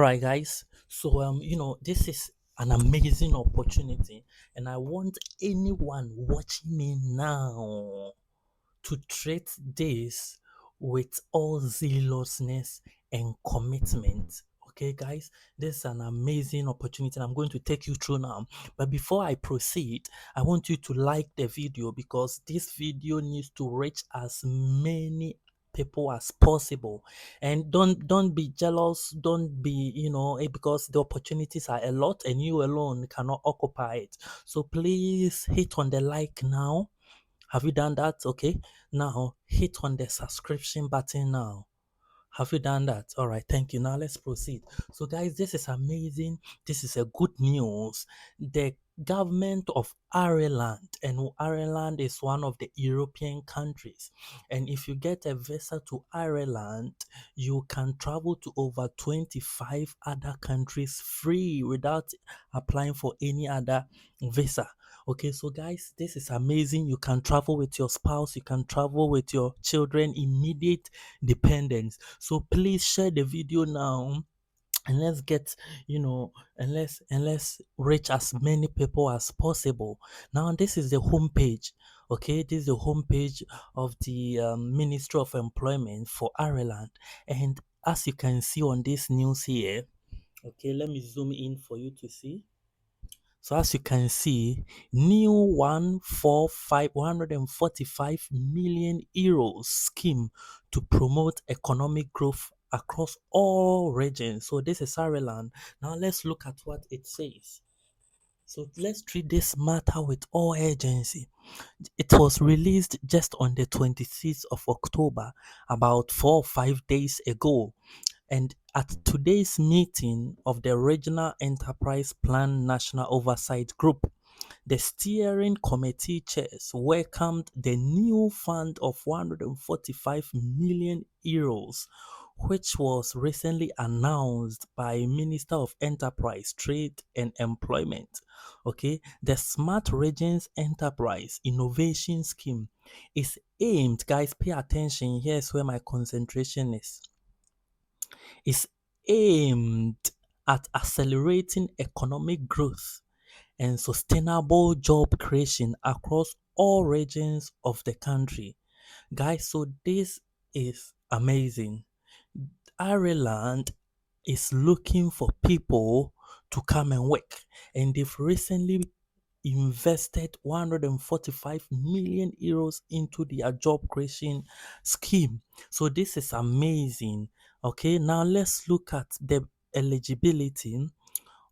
right, guys. So this is an amazing opportunity, and I want anyone watching me now to treat this with all zealousness and commitment. Okay, guys, this is an amazing opportunity, and I'm going to take you through now. But before I proceed, I want you to like the video because this video needs to reach as many people as possible. And don't be jealous, don't be because the opportunities are a lot and you alone cannot occupy it. So please hit on the like now. Have you done that? Okay. Now hit on the subscription button now. Have you done that? All right, thank you. Now let's proceed. So, guys, this is amazing. This is a good news. The government of Ireland, and Ireland is one of the European countries. And if you get a visa to Ireland, you can travel to over 25 other countries free without applying for any other visa. Okay, so guys, this is amazing. You can travel with your spouse, you can travel with your children, immediate dependence. So please share the video now and let's get and let's reach as many people as possible. Now this is the homepage. Okay, this is the homepage of the Ministry of Employment for Ireland, and as you can see on this news here, okay, let me zoom in for you to see. So as you can see, new 145 million euros scheme to promote economic growth across all regions. So this is Ireland. Now let's look at what it says. So let's treat this matter with all urgency. It was released just on the 26th of October, about 4 or 5 days ago. And at today's meeting of the Regional Enterprise Plan National Oversight Group, the steering committee chairs welcomed the new fund of 145 million euros, which was recently announced by Minister of Enterprise, Trade and Employment. Okay, the Smart Regions Enterprise Innovation Scheme is aimed, guys, pay attention, here's where my concentration is aimed at accelerating economic growth and sustainable job creation across all regions of the country. Guys, so this is amazing. Ireland is looking for people to come and work, and they've recently invested 145 million euros into their job creation scheme. So this is amazing. Okay, now let's look at the eligibility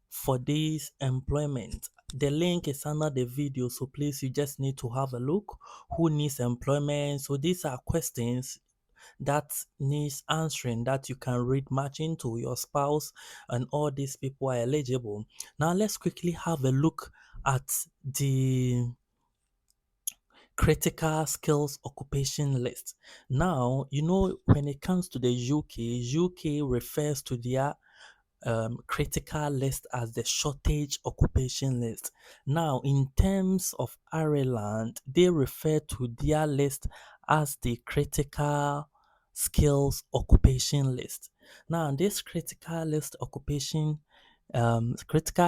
for this employment. The link is under the video, so please you just need to have a look. Who needs employment? So these are questions that needs answering that you can read matching to your spouse, and all these people are eligible. Now let's quickly have a look at the critical skills occupation list. Now, when it comes to the UK refers to their critical list as the shortage occupation list. Now, in terms of Ireland, they refer to their list as the critical skills occupation list. Now, this critical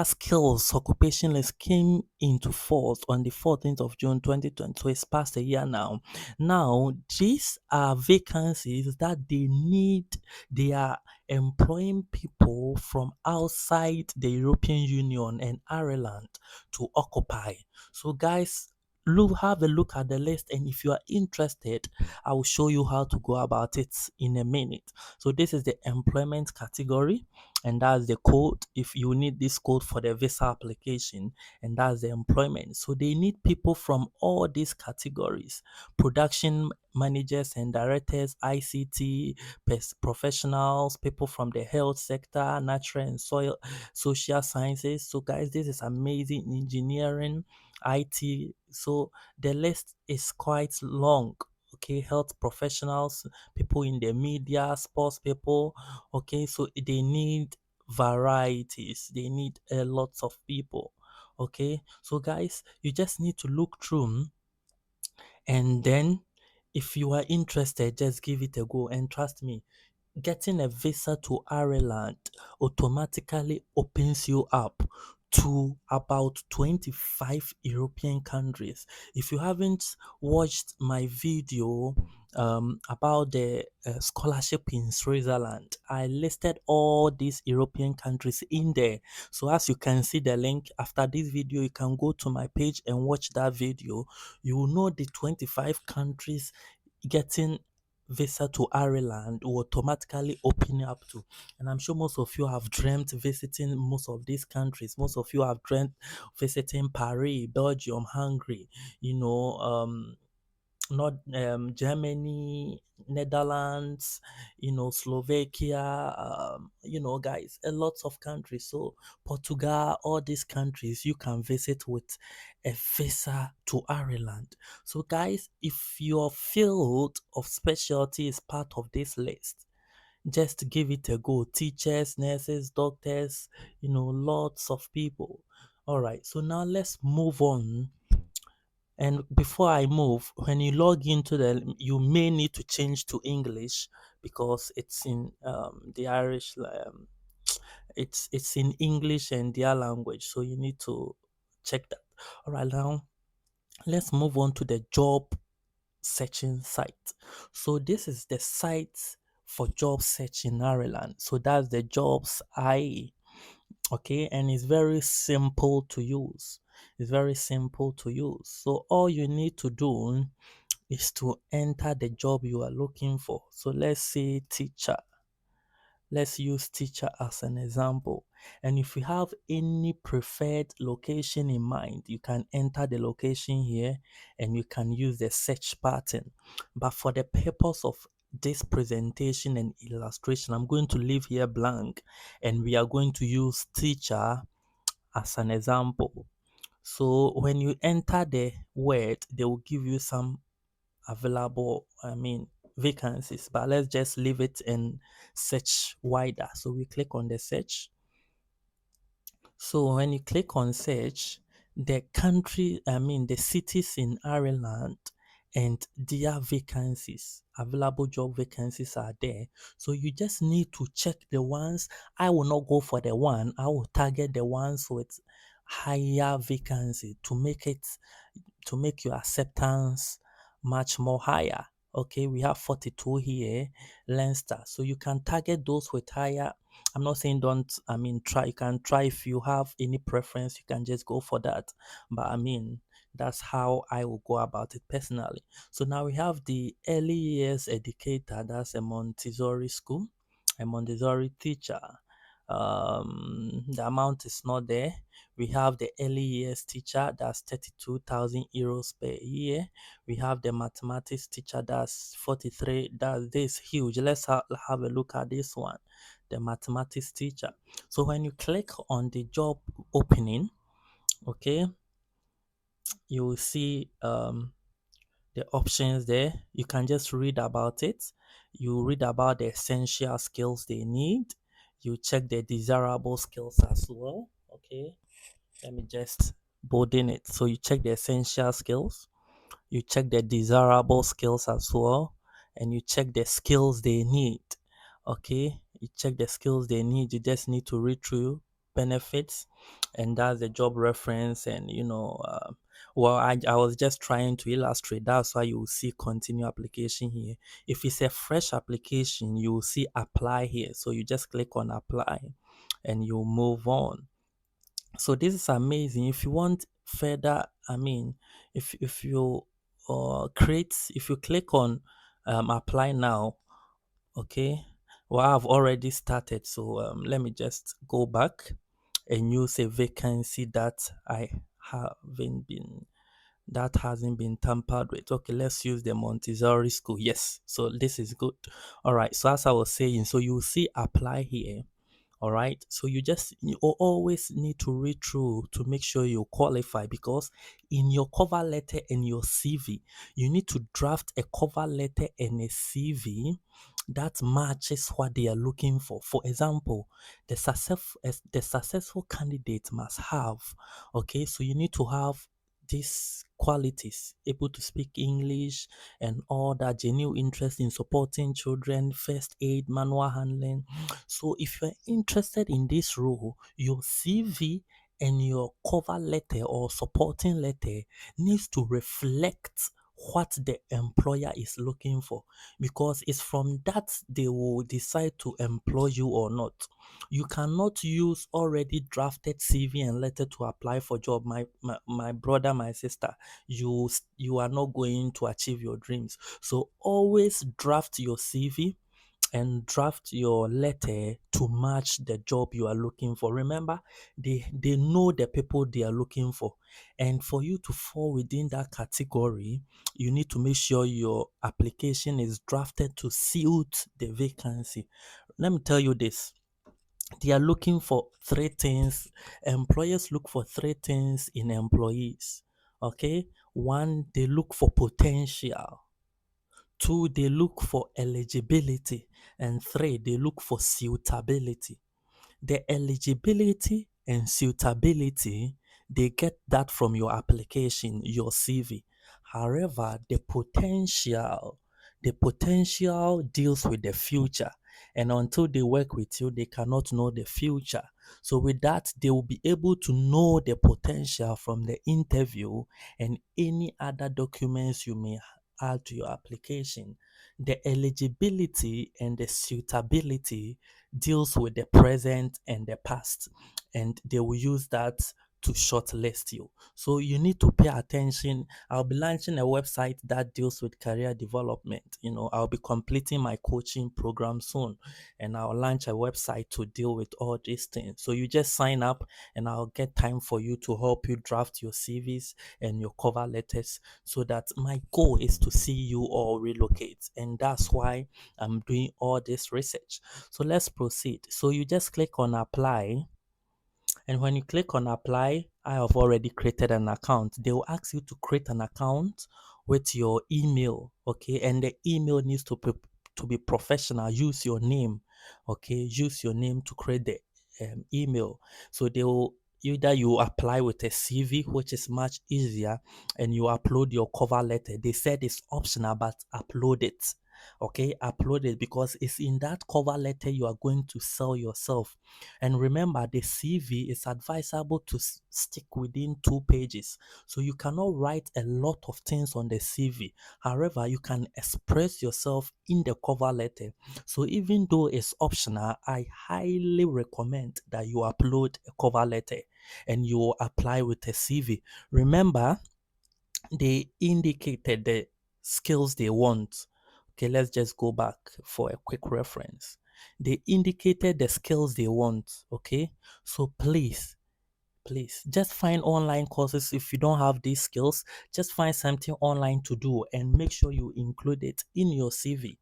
skills occupation list came into force on the 14th of June 2020. So it's past a year now. Now, these are vacancies that they are employing people from outside the European Union and Ireland to occupy. So, guys, have a look at the list, and if you are interested, I will show you how to go about it in a minute. So, this is the employment category, and that's the code. If you need this code for the visa application, and that's the employment. So, they need people from all these categories: production managers and directors, ICT professionals, people from the health sector, natural and social sciences. So, guys, this is amazing. Engineering, IT. So, the list is quite long. Okay, health professionals, people in the media, sports people. Okay, so they need varieties, they need a lots of people. Okay, so guys, you just need to look through, and then if you are interested, just give it a go, and trust me, getting a visa to Ireland automatically opens you up to about 25 European countries. If you haven't watched my video about the scholarship in Switzerland, I listed all these European countries in there. So as you can see the link after this video, you can go to my page and watch that video. You will know the 25 countries getting visa to Ireland will automatically open up to. And I'm sure most of you have dreamt visiting most of these countries. Most of you have dreamt visiting Paris, Belgium, Hungary, you know, not Germany, Netherlands, Slovakia, guys, a lot of countries. So Portugal, all these countries you can visit with a visa to Ireland. So guys, if your field of specialty is part of this list, just give it a go. Teachers, nurses, doctors, lots of people. All right, so now let's move on. And before I move, when you log into you may need to change to English because it's in the Irish. It's in English and their language, so you need to check that. All right, now let's move on to the job searching site. So this is the site for job search in Ireland. So that's the jobs I. Okay, and it's very simple to use. It's very simple to use. So all you need to do is to enter the job you are looking for. So let's say teacher. Let's use teacher as an example. And if you have any preferred location in mind, you can enter the location here and you can use the search pattern. But for the purpose of this presentation and illustration, I'm going to leave here blank and we are going to use teacher as an example. So when you enter the word, they will give you some available, vacancies, but let's just leave it and search wider. So we click on the search. So when you click on search, the cities in Ireland and their vacancies, available job vacancies are there. So you just need to check the ones. I will not go for the one, I will target the ones with higher vacancy to make your acceptance much more higher. Okay, we have 42 here, Leinster. So you can target those with higher. I'm not saying don't, try. You can try if you have any preference, you can just go for that. But that's how I will go about it personally. So now we have the early years educator, that's a Montessori school, a Montessori teacher. The amount is not there. We have the early years teacher, that's 32,000 euros per year. We have the mathematics teacher, that's 43. This huge. Let's have a look at this one, the mathematics teacher. So when you click on the job opening, okay, you will see the options there. You can just read about it. You read about the essential skills they need. You check the desirable skills as well. Okay, let me just bold in it. So you check the essential skills, you check the desirable skills as well, and you check the skills they need. Okay, you check the skills they need. You just need to read through benefits, and that's the job reference. And I was just trying to illustrate. That's why you will see continue application here. If it's a fresh application, you will see apply here. So you just click on apply, and you move on. So this is amazing. If you want further, if you if you click on apply now, okay. Well, I've already started, so let me just go back and use a vacancy haven't been that hasn't been tampered with. Okay, let's use the Montessori school. Yes, so this is good. All right, so as I was saying, so you see apply here. All right, so you always need to read through to make sure you qualify, because in your cover letter and your CV, you need to draft a cover letter and a CV that matches what they are looking for. For example, the successful candidate must have, okay, so you need to have these qualities, able to speak English and all that, genuine interest in supporting children, first aid, manual handling. So if you're interested in this role, your CV and your cover letter or supporting letter needs to reflect what the employer is looking for, because it's from that they will decide to employ you or not. You cannot use already drafted CV and letter to apply for job. My brother, my sister, you are not going to achieve your dreams. So always draft your CV and draft your letter to match the job you are looking for. Remember, they know the people they are looking for. And for you to fall within that category, you need to make sure your application is drafted to suit the vacancy. Let me tell you this. They are looking for three things. Employers look for three things in employees. Okay. One, they look for potential. Two, they look for eligibility. And three, they look for suitability. The eligibility and suitability, they get that from your application, your CV. However, the potential deals with the future. And until they work with you, they cannot know the future. So with that, they will be able to know the potential from the interview and any other documents you may add to your application. The eligibility and the suitability deals with the present and the past, and they will use that to shortlist you. So you need to pay attention. I'll be launching a website that deals with career development. I'll be completing my coaching program soon, and I'll launch a website to deal with all these things. So you just sign up, and I'll get time for you to help you draft your CVs and your cover letters, so that my goal is to see you all relocate. And that's why I'm doing all this research. So let's proceed. So you just click on apply, and when you click on apply, I have already created an account. They will ask you to create an account with your email, okay? And the email needs to be professional. Use your name, okay? Use your name to create the email. So they will either you apply with a CV, which is much easier, and you upload your cover letter. They said it's optional, but upload it. Okay, upload it, because it's in that cover letter you are going to sell yourself. And remember, the CV is advisable to stick within 2 pages. So you cannot write a lot of things on the CV. However, you can express yourself in the cover letter. So even though it's optional, I highly recommend that you upload a cover letter and you apply with a CV. Remember, they indicated the skills they want. Okay, let's just go back for a quick reference. They indicated the skills they want. Okay, so please just find online courses. If you don't have these skills, just find something online to do and make sure you include it in your CV,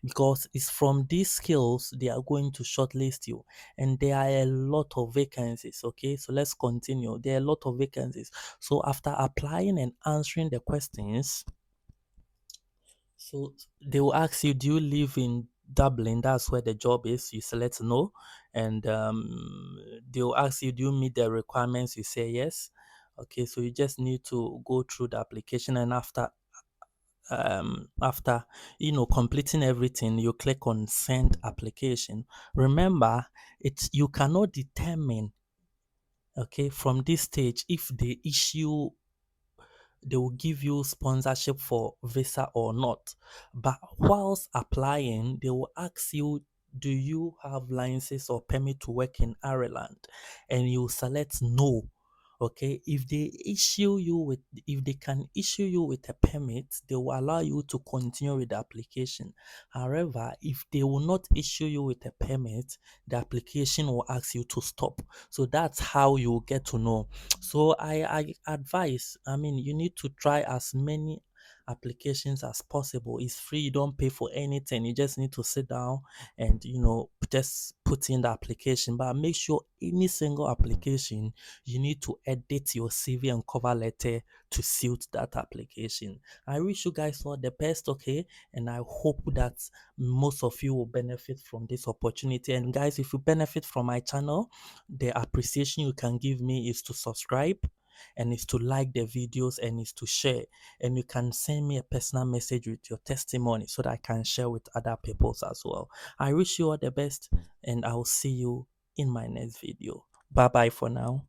because it's from these skills they are going to shortlist you. And there are a lot of vacancies. Okay, so let's continue. There are a lot of vacancies. So after applying and answering the questions, so they will ask you, do you live in Dublin? That's where the job is. You select no. And they will ask you, do you meet the requirements? You say yes. Okay, so you just need to go through the application, and after completing everything, you click on send application. Remember, you cannot determine, okay, from this stage if they will give you sponsorship for visa or not. But whilst applying, they will ask you, do you have license or permit to work in Ireland? And you select no. Okay, if they can issue you with a permit, they will allow you to continue with the application. However, if they will not issue you with a permit, the application will ask you to stop. So that's how you get to know. So I advise, you need to try as many applications as possible. It's free, you don't pay for anything. You just need to sit down and just put in the application. But make sure any single application, you need to edit your CV and cover letter to suit that application. I wish you guys all the best, okay? And I hope that most of you will benefit from this opportunity. And guys, if you benefit from my channel, the appreciation you can give me is to subscribe and is to like the videos and is to share. And you can send me a personal message with your testimony so that I can share with other people as well. I wish you all the best, and I will see you in my next video. Bye bye for now.